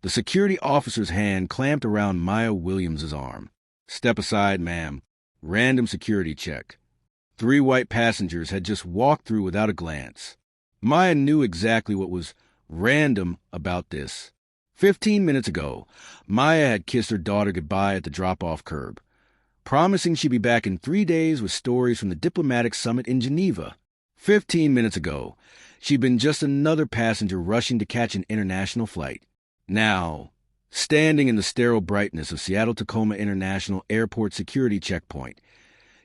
The security officer's hand clamped around Maya Williams's arm. "Step aside, ma'am. Random security check." 3 white passengers had just walked through without a glance. Maya knew exactly what was random about this. 15 minutes ago, Maya had kissed her daughter goodbye at the drop-off curb, promising she'd be back in 3 days with stories from the diplomatic summit in Geneva. 15 minutes ago, she'd been just another passenger rushing to catch an international flight. Now, standing in the sterile brightness of Seattle-Tacoma International Airport security checkpoint,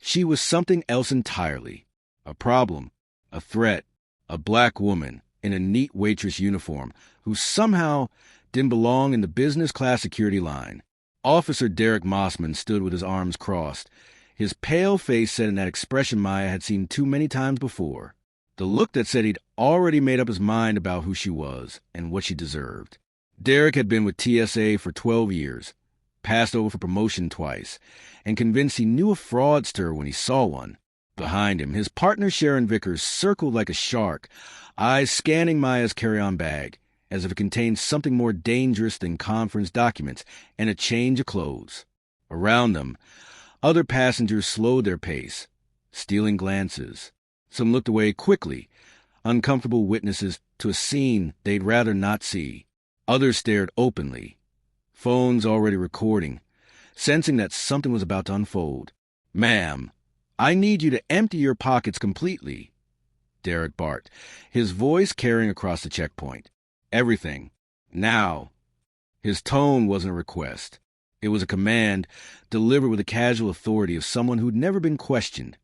she was something else entirely. A problem, a threat, a black woman in a neat waitress uniform who somehow didn't belong in the business class security line. Officer Derek Mossman stood with his arms crossed, his pale face set in that expression Maya had seen too many times before. The look that said he'd already made up his mind about who she was and what she deserved. Derek had been with TSA for 12 years, passed over for promotion twice, and convinced he knew a fraudster when he saw one. Behind him, his partner Sharon Vickers circled like a shark, eyes scanning Maya's carry-on bag, as if it contained something more dangerous than conference documents and a change of clothes. Around them, other passengers slowed their pace, stealing glances. Some looked away quickly, uncomfortable witnesses to a scene they'd rather not see. Others stared openly, phones already recording, sensing that something was about to unfold. "Ma'am, I need you to empty your pockets completely," Derek barked, his voice carrying across the checkpoint. "Everything. Now." His tone wasn't a request. It was a command, delivered with the casual authority of someone who'd never been questioned,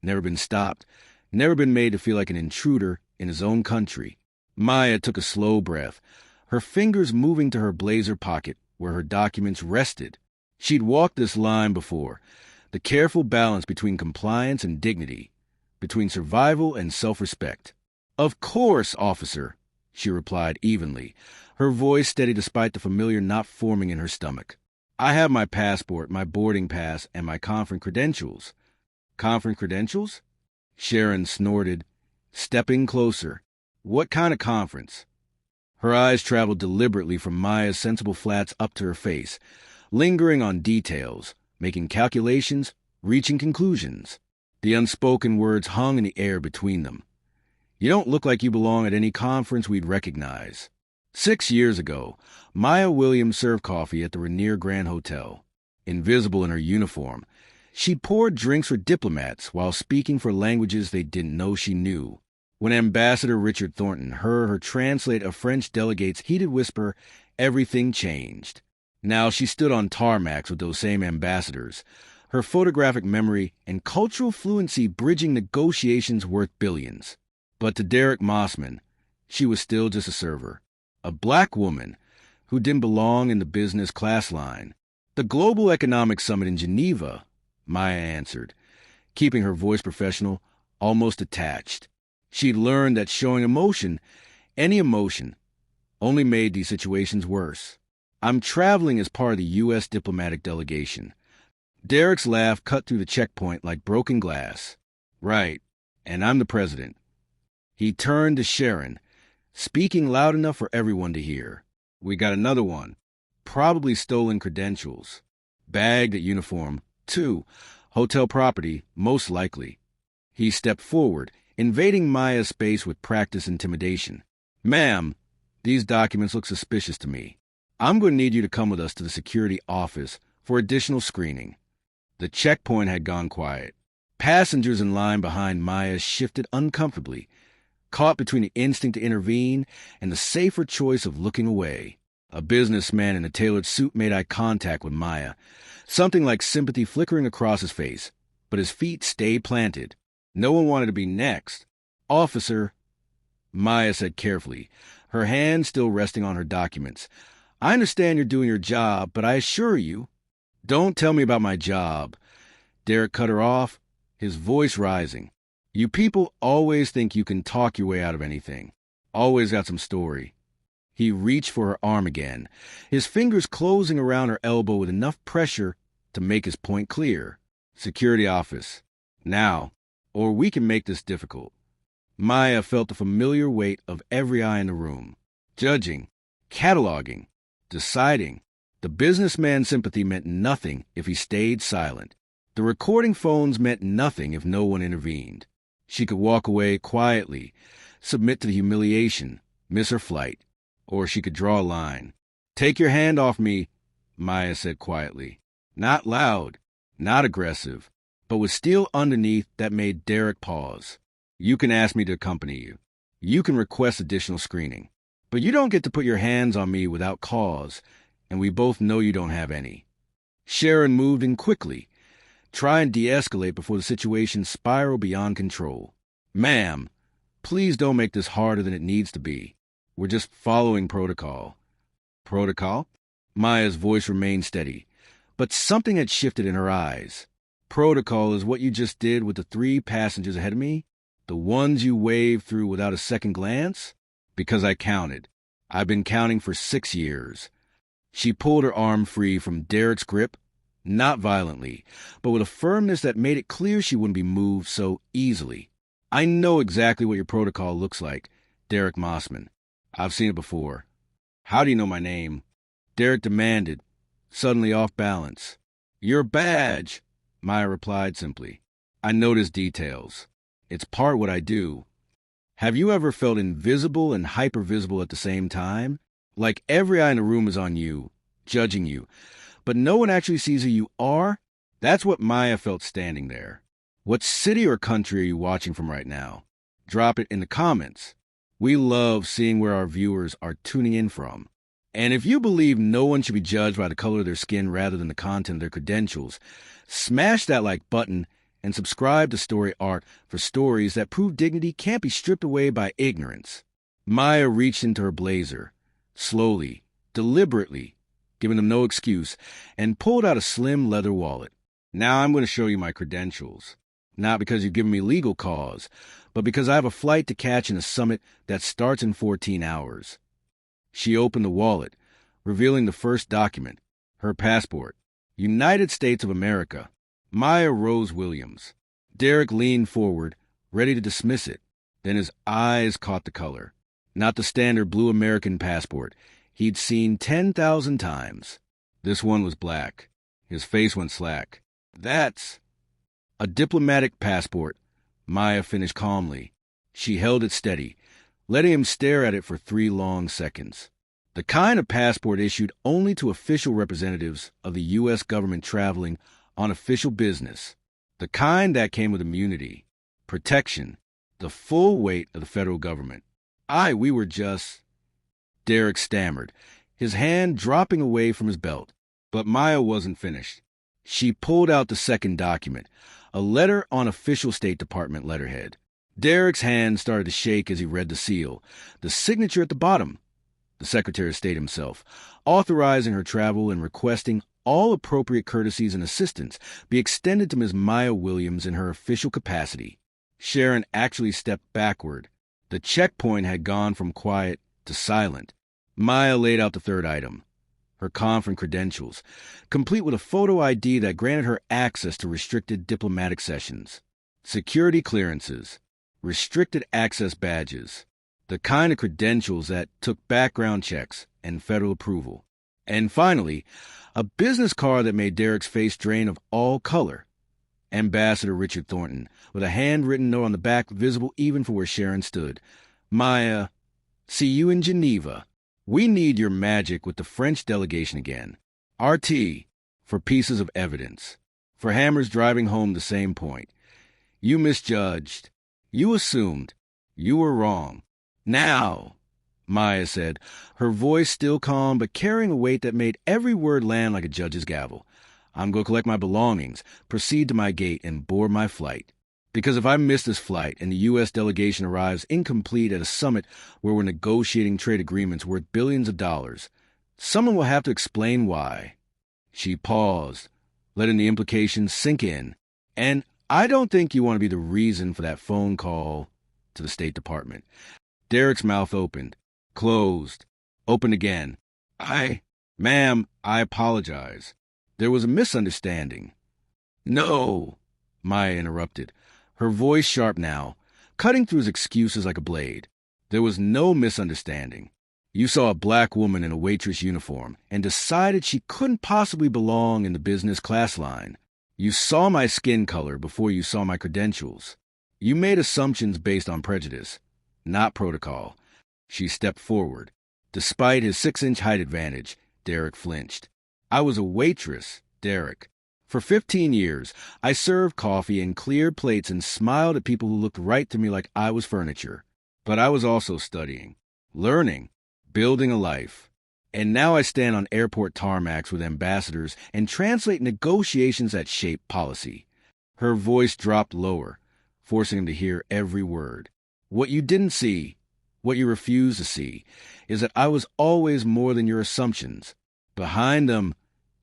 never been stopped, never been made to feel like an intruder in his own country. Maya took a slow breath, her fingers moving to her blazer pocket where her documents rested. She'd walked this line before, the careful balance between compliance and dignity, between survival and self-respect. "Of course, officer," she replied evenly, her voice steady despite the familiar knot forming in her stomach. "I have my passport, my boarding pass, and my conference credentials." "Conference credentials?" Sharon snorted, stepping closer. "What kind of conference?" Her eyes traveled deliberately from Maya's sensible flats up to her face, lingering on details, making calculations, reaching conclusions. The unspoken words hung in the air between them. "You don't look like you belong at any conference we'd recognize." 6 years ago, Maya Williams served coffee at the Rainier Grand Hotel. Invisible in her uniform, she poured drinks for diplomats while speaking for languages they didn't know she knew. When Ambassador Richard Thornton heard her translate a French delegate's heated whisper, everything changed. Now she stood on tarmacs with those same ambassadors, her photographic memory and cultural fluency bridging negotiations worth billions. But to Derek Mossman, she was still just a server, a black woman who didn't belong in the business class line. "The Global Economic Summit in Geneva," Maya answered, keeping her voice professional, almost detached. She'd learned that showing emotion, any emotion, only made these situations worse. "I'm traveling as part of the U.S. diplomatic delegation." Derek's laugh cut through the checkpoint like broken glass. "Right, and I'm the president." He turned to Sharon, speaking loud enough for everyone to hear. "We got another one. Probably stolen credentials. Bagged at uniform, too. Hotel property, most likely." He stepped forward, invading Maya's space with practiced intimidation. "Ma'am, these documents look suspicious to me. I'm going to need you to come with us to the security office for additional screening." The checkpoint had gone quiet. Passengers in line behind Maya shifted uncomfortably, caught between the instinct to intervene and the safer choice of looking away. A businessman in a tailored suit made eye contact with Maya, something like sympathy flickering across his face, but his feet stayed planted. No one wanted to be next. "Officer," Maya said carefully, her hand still resting on her documents, "I understand you're doing your job, but I assure you—" "Don't tell me about my job." Derek cut her off, his voice rising. "You people always think you can talk your way out of anything. Always got some story." He reached for her arm again, his fingers closing around her elbow with enough pressure to make his point clear. "Security office. Now, or we can make this difficult." Maya felt the familiar weight of every eye in the room. Judging, cataloging, deciding. The businessman's sympathy meant nothing if he stayed silent. The recording phones meant nothing if no one intervened. She could walk away quietly, submit to the humiliation, miss her flight, or she could draw a line. "Take your hand off me," Maya said quietly. Not loud, not aggressive, but with steel underneath that made Derek pause. "You can ask me to accompany you. You can request additional screening. But you don't get to put your hands on me without cause, and we both know you don't have any." Sharon moved in quickly, trying to de-escalate before the situation spiraled beyond control. "Ma'am, please don't make this harder than it needs to be. We're just following protocol." "Protocol?" Maya's voice remained steady, but something had shifted in her eyes. "Protocol is what you just did with the 3 passengers ahead of me? The ones you waved through without a second glance?" "Because I counted. I've been counting for 6 years." She pulled her arm free from Derek's grip, not violently, but with a firmness that made it clear she wouldn't be moved so easily. "I know exactly what your protocol looks like, Derek Mossman. I've seen it before." "How do you know my name?" Derek demanded, suddenly off balance. "Your badge," Maya replied simply. "I notice details. It's part what I do. Have you ever felt invisible and hypervisible at the same time? Like every eye in the room is on you, judging you, but no one actually sees who you are?" That's what Maya felt standing there. What city or country are you watching from right now? Drop it in the comments. We love seeing where our viewers are tuning in from. And if you believe no one should be judged by the color of their skin rather than the content of their credentials, smash that like button and subscribe to Story Art for stories that prove dignity can't be stripped away by ignorance. Maya reached into her blazer, slowly, deliberately, giving them no excuse, and pulled out a slim leather wallet. "Now I'm going to show you my credentials. Not because you've given me legal cause, but because I have a flight to catch in a summit that starts in 14 hours. She opened the wallet, revealing the first document, her passport. United States of America. Maya Rose Williams. Derek leaned forward, ready to dismiss it. Then his eyes caught the color. Not the standard blue American passport he'd seen 10,000 times. This one was black. His face went slack. "That's a diplomatic passport," Maya finished calmly. She held it steady, letting him stare at it for 3 long seconds. The kind of passport issued only to official representatives of the U.S. government traveling on official business. The kind that came with immunity, protection, the full weight of the federal government. We were just..." Derek stammered, his hand dropping away from his belt. But Maya wasn't finished. She pulled out the second document, a letter on official State Department letterhead. Derek's hand started to shake as he read the seal, the signature at the bottom. The Secretary of State himself, authorizing her travel and requesting all appropriate courtesies and assistance be extended to Ms. Maya Williams in her official capacity. Sharon actually stepped backward. The checkpoint had gone from quiet to silent. Maya laid out the third item, her conference credentials, complete with a photo ID that granted her access to restricted diplomatic sessions, security clearances, restricted access badges, the kind of credentials that took background checks and federal approval. And finally, a business card that made Derek's face drain of all color. Ambassador Richard Thornton, with a handwritten note on the back visible even for where Sharon stood. "Maya, see you in Geneva. We need your magic with the French delegation again. RT, for pieces of evidence. For hammers driving home the same point. You misjudged. You assumed. You were wrong. Now," Maya said, her voice still calm but carrying a weight that made every word land like a judge's gavel, "I'm going to collect my belongings, proceed to my gate, and board my flight. Because if I miss this flight and the U.S. delegation arrives incomplete at a summit where we're negotiating trade agreements worth billions of dollars, someone will have to explain why." She paused, letting the implications sink in. "And I don't think you want to be the reason for that phone call to the State Department." Derek's mouth opened, closed, opened again. Ma'am, I apologize. There was a misunderstanding." "No," Maya interrupted, her voice sharp now, cutting through his excuses like a blade. "There was no misunderstanding. You saw a black woman in a waitress uniform and decided she couldn't possibly belong in the business class line. You saw my skin color before you saw my credentials. You made assumptions based on prejudice, not protocol. She stepped forward. Despite his 6-inch height advantage, Derek flinched. I was a waitress, Derek. For 15 years, I served coffee and cleared plates and smiled at people who looked right to me like I was furniture. But I was also studying, learning, building a life. And now I stand on airport tarmacs with ambassadors and translate negotiations that shape policy. Her voice dropped lower, forcing him to hear every word. What you didn't see, what you refused to see, is that I was always more than your assumptions. Behind them,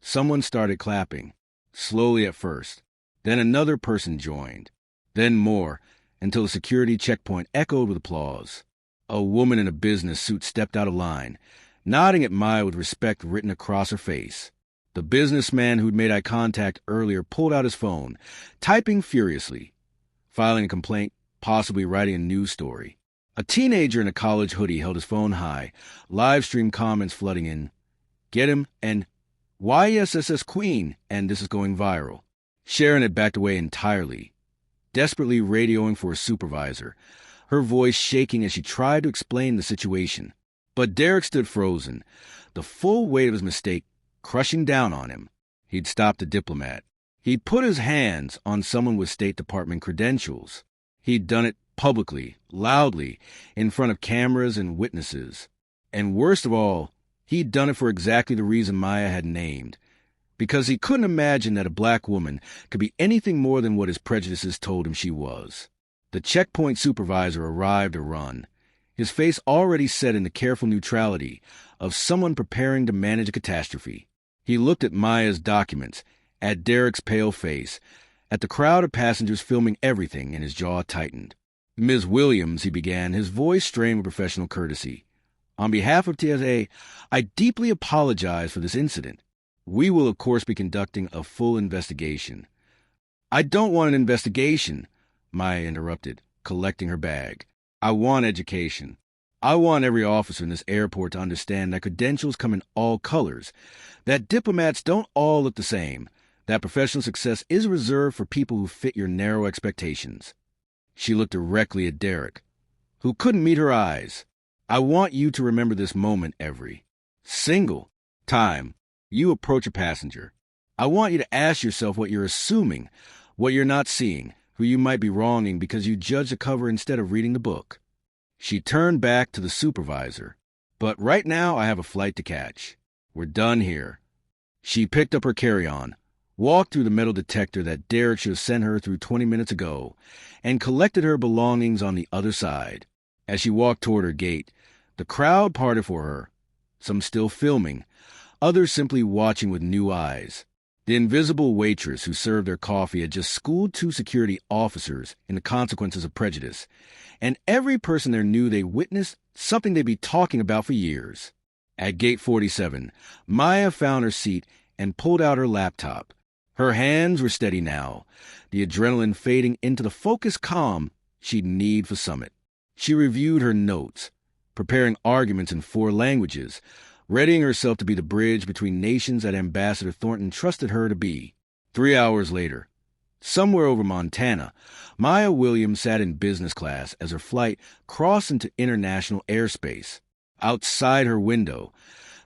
someone started clapping, slowly at first. Then another person joined. Then more, until the security checkpoint echoed with applause. A woman in a business suit stepped out of line, nodding at Maya with respect written across her face. The businessman who'd made eye contact earlier pulled out his phone, typing furiously, filing a complaint, possibly writing a news story. A teenager in a college hoodie held his phone high, live stream comments flooding in. Get him, and YSSS Queen, and this is going viral. Sharon had backed away entirely, desperately radioing for a supervisor, her voice shaking as she tried to explain the situation. But Derek stood frozen, the full weight of his mistake crushing down on him. He'd stopped a diplomat. He'd put his hands on someone with State Department credentials. He'd done it publicly, loudly, in front of cameras and witnesses. And worst of all, he'd done it for exactly the reason Maya had named, because he couldn't imagine that a black woman could be anything more than what his prejudices told him she was. The checkpoint supervisor arrived to run, his face already set in the careful neutrality of someone preparing to manage a catastrophe. He looked at Maya's documents, at Derek's pale face, at the crowd of passengers filming everything, and his jaw tightened. Ms. Williams, he began, his voice strained with professional courtesy. On behalf of TSA, I deeply apologize for this incident. We will, of course, be conducting a full investigation. I don't want an investigation, Maya interrupted, collecting her bag. I want education. I want every officer in this airport to understand that credentials come in all colors, that diplomats don't all look the same, that professional success is reserved for people who fit your narrow expectations. She looked directly at Derek, who couldn't meet her eyes. I want you to remember this moment every single time you approach a passenger. I want you to ask yourself what you're assuming, what you're not seeing, who you might be wronging because you judge the cover instead of reading the book. She turned back to the supervisor. But right now I have a flight to catch. We're done here. She picked up her carry-on, walked through the metal detector that Derek should have sent her through 20 minutes ago, and collected her belongings on the other side. As she walked toward her gate, the crowd parted for her, some still filming, others simply watching with new eyes. The invisible waitress who served their coffee had just schooled 2 security officers in the consequences of prejudice, and every person there knew they witnessed something they'd be talking about for years. At gate 47, Maya found her seat and pulled out her laptop. Her hands were steady now, the adrenaline fading into the focused calm she'd need for Summit. She reviewed her notes, preparing arguments in 4 languages, readying herself to be the bridge between nations that Ambassador Thornton trusted her to be. 3 hours later, somewhere over Montana, Maya Williams sat in business class as her flight crossed into international airspace. Outside her window,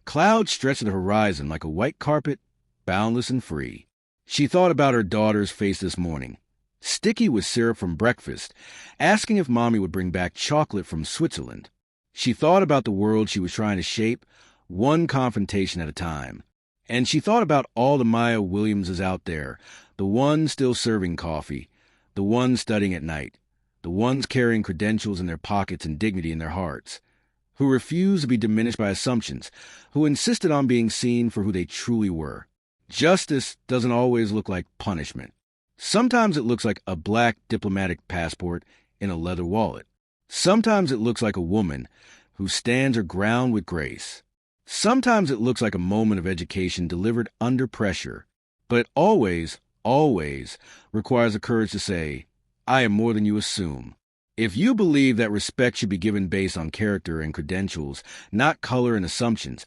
clouds stretched to the horizon like a white carpet, boundless and free. She thought about her daughter's face this morning, sticky with syrup from breakfast, asking if Mommy would bring back chocolate from Switzerland. She thought about the world she was trying to shape, one confrontation at a time. And she thought about all the Maya Williamses out there, the ones still serving coffee, the ones studying at night, the ones carrying credentials in their pockets and dignity in their hearts, who refused to be diminished by assumptions, who insisted on being seen for who they truly were. Justice doesn't always look like punishment. Sometimes it looks like a black diplomatic passport in a leather wallet. Sometimes it looks like a woman who stands her ground with grace. Sometimes it looks like a moment of education delivered under pressure. But it always, always requires the courage to say, I am more than you assume. If you believe that respect should be given based on character and credentials, not color and assumptions,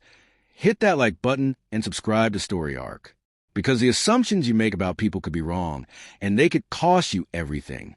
hit that like button and subscribe to Story Arc. Because the assumptions you make about people could be wrong, and they could cost you everything.